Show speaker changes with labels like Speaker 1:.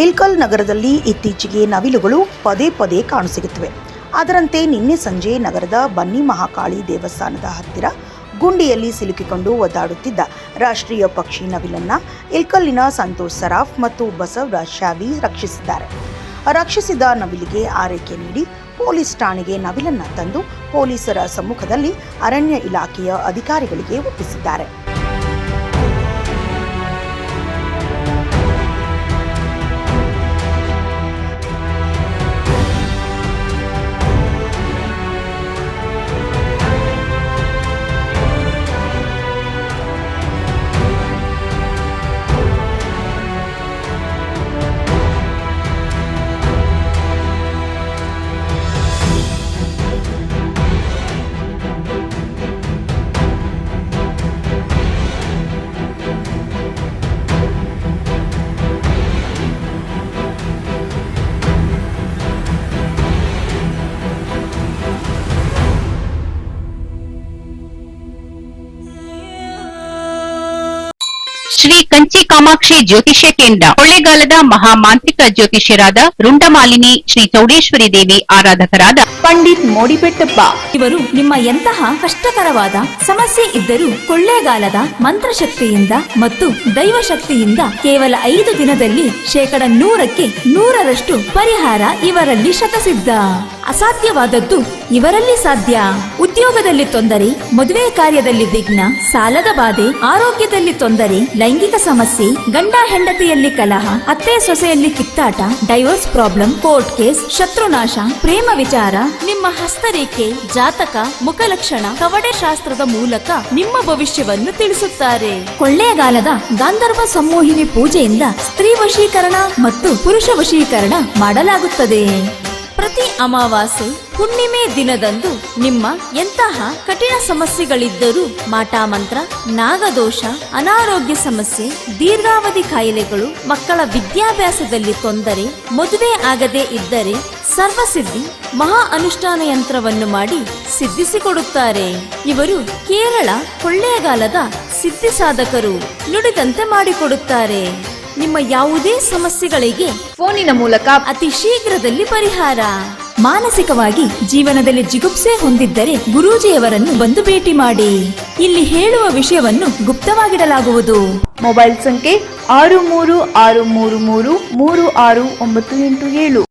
Speaker 1: ಇಲ್ಕಲ್ ನಗರದಲ್ಲಿ ಇತ್ತೀಚೆಗೆ ನವಿಲುಗಳು ಪದೇ ಪದೇ ಕಾಣಸಿಗುತ್ತವೆ. ಅದರಂತೆ ನಿನ್ನೆ ಸಂಜೆ ನಗರದ ಬನ್ನಿ ಮಹಾಕಾಳಿ ದೇವಸ್ಥಾನದ ಹತ್ತಿರ ಗುಂಡಿಯಲ್ಲಿ ಸಿಲುಕಿಕೊಂಡು ಒದ್ದಾಡುತ್ತಿದ್ದ ರಾಷ್ಟ್ರೀಯ ಪಕ್ಷಿ ನವಿಲನ್ನ ಇಲ್ಕಲ್ಲಿನ ಸಂತೋಷ್ ಸರಾಫ್ ಮತ್ತು ಬಸವರಾಜ್ ಶಾವಿ ರಕ್ಷಿಸಿದ್ದಾರೆ. ರಕ್ಷಿಸಿದ ನವಿಲಿಗೆ ಆರೈಕೆ ನೀಡಿ ಪೊಲೀಸ್ ಠಾಣೆಗೆ ನವಿಲನ್ನ ತಂದು ಪೊಲೀಸರ ಸಮ್ಮುಖದಲ್ಲಿ ಅರಣ್ಯ ಇಲಾಖೆಯ ಅಧಿಕಾರಿಗಳಿಗೆ ಒಪ್ಪಿಸಿದ್ದಾರೆ.
Speaker 2: ಶ್ರೀ ಕಂಚಿ ಕಾಮಾಕ್ಷಿ ಜ್ಯೋತಿಷ್ಯ ಕೇಂದ್ರ ಕೊಳ್ಳೇಗಾಲದ ಮಹಾಮಾಂತ್ರಿಕ ಜ್ಯೋತಿಷ್ಯರಾದ ರುಂಡಮಾಲಿನಿ ಶ್ರೀ ಚೌಡೇಶ್ವರಿ ದೇವಿ ಆರಾಧಕರಾದ
Speaker 3: ಪಂಡಿತ್ ಮೋಡಿಬೆಟ್ಟಪ್ಪ ಇವರು ನಿಮ್ಮ ಎಂತಹ ಕಷ್ಟಕರವಾದ ಸಮಸ್ಯೆ ಇದ್ದರೂ ಕೊಳ್ಳೇಗಾಲದ ಮಂತ್ರಶಕ್ತಿಯಿಂದ ಮತ್ತು ದೈವಶಕ್ತಿಯಿಂದ ಕೇವಲ 5 ದಿನದಲ್ಲಿ 100% ಪರಿಹಾರ ಇವರಲ್ಲಿ ಶತಸಿದ್ಧ. ಅಸಾಧ್ಯವಾದದ್ದು ಇವರಲ್ಲಿ ಸಾಧ್ಯ. ಉದ್ಯೋಗದಲ್ಲಿ ತೊಂದರೆ, ಮದುವೆ ಕಾರ್ಯದಲ್ಲಿ ವಿಘ್ನ, ಸಾಲದ ಬಾಧೆ, ಆರೋಗ್ಯದಲ್ಲಿ ತೊಂದರೆ, ಲೈಂಗಿಕ ಸಮಸ್ಯೆ, ಗಂಡ ಹೆಂಡತಿಯಲ್ಲಿ ಕಲಹ, ಅತ್ತೆ ಸೊಸೆಯಲ್ಲಿ ಕಿತ್ತಾಟ, ಡೈವೋರ್ಸ್ ಪ್ರಾಬ್ಲಮ್, ಕೋರ್ಟ್ ಕೇಸ್, ಶತ್ರುನಾಶ, ಪ್ರೇಮ ವಿಚಾರ, ನಿಮ್ಮ ಹಸ್ತರೇಖೆ, ಜಾತಕ, ಮುಖಲಕ್ಷಣ, ಕವಡೆ ಶಾಸ್ತ್ರದ ಮೂಲಕ ನಿಮ್ಮ ಭವಿಷ್ಯವನ್ನು ತಿಳಿಸುತ್ತಾರೆ. ಕೊಳ್ಳೇಗಾಲದ ಗಾಂಧರ್ವ ಸಂಮೋಹಿನಿ ಪೂಜೆಯಿಂದ ಸ್ತ್ರೀ ವಶೀಕರಣ ಮತ್ತು ಪುರುಷ ವಶೀಕರಣ ಮಾಡಲಾಗುತ್ತದೆ. ಪ್ರತಿ ಅಮಾವಾಸ್ಯೆ ಹುಣ್ಣಿಮೆ ದಿನದಂದು ನಿಮ್ಮ ಎಂತಹ ಕಠಿಣ ಸಮಸ್ಯೆಗಳಿದ್ದರೂ ಮಾಟಮಂತ್ರ, ನಾಗದೋಷ, ಅನಾರೋಗ್ಯ ಸಮಸ್ಯೆ, ದೀರ್ಘಾವಧಿ ಕಾಯಿಲೆಗಳು, ಮಕ್ಕಳ ವಿದ್ಯಾಭ್ಯಾಸದಲ್ಲಿ ತೊಂದರೆ, ಮದುವೆ ಆಗದೇ ಇದ್ದರೆ ಸರ್ವಸಿದ್ಧಿ ಮಹಾ ಅನುಷ್ಠಾನ ಯಂತ್ರವನ್ನು ಮಾಡಿ ಸಿದ್ಧಿಸಿಕೊಡುತ್ತಾರೆ. ಇವರು ಕೇರಳ ಕೊಳ್ಳೇಗಾಲದ ಸಿದ್ಧಿ ಸಾಧಕರು. ನುಡಿದಂತೆ ಮಾಡಿಕೊಡುತ್ತಾರೆ. ನಿಮ್ಮ ಯಾವುದೇ ಸಮಸ್ಯೆಗಳಿಗೆ ಫೋನಿನ ಮೂಲಕ ಅತಿ ಶೀಘ್ರದಲ್ಲಿ ಪರಿಹಾರ. ಮಾನಸಿಕವಾಗಿ ಜೀವನದಲ್ಲಿ ಜಿಗುಪ್ಸೆ ಹೊಂದಿದ್ದರೆ ಗುರೂಜಿಯವರನ್ನು ಬಂದು ಭೇಟಿ ಮಾಡಿ. ಇಲ್ಲಿ ಹೇಳುವ ವಿಷಯವನ್ನು ಗುಪ್ತವಾಗಿಡಲಾಗುವುದು.
Speaker 4: ಮೊಬೈಲ್ ಸಂಖ್ಯೆ 6363333697.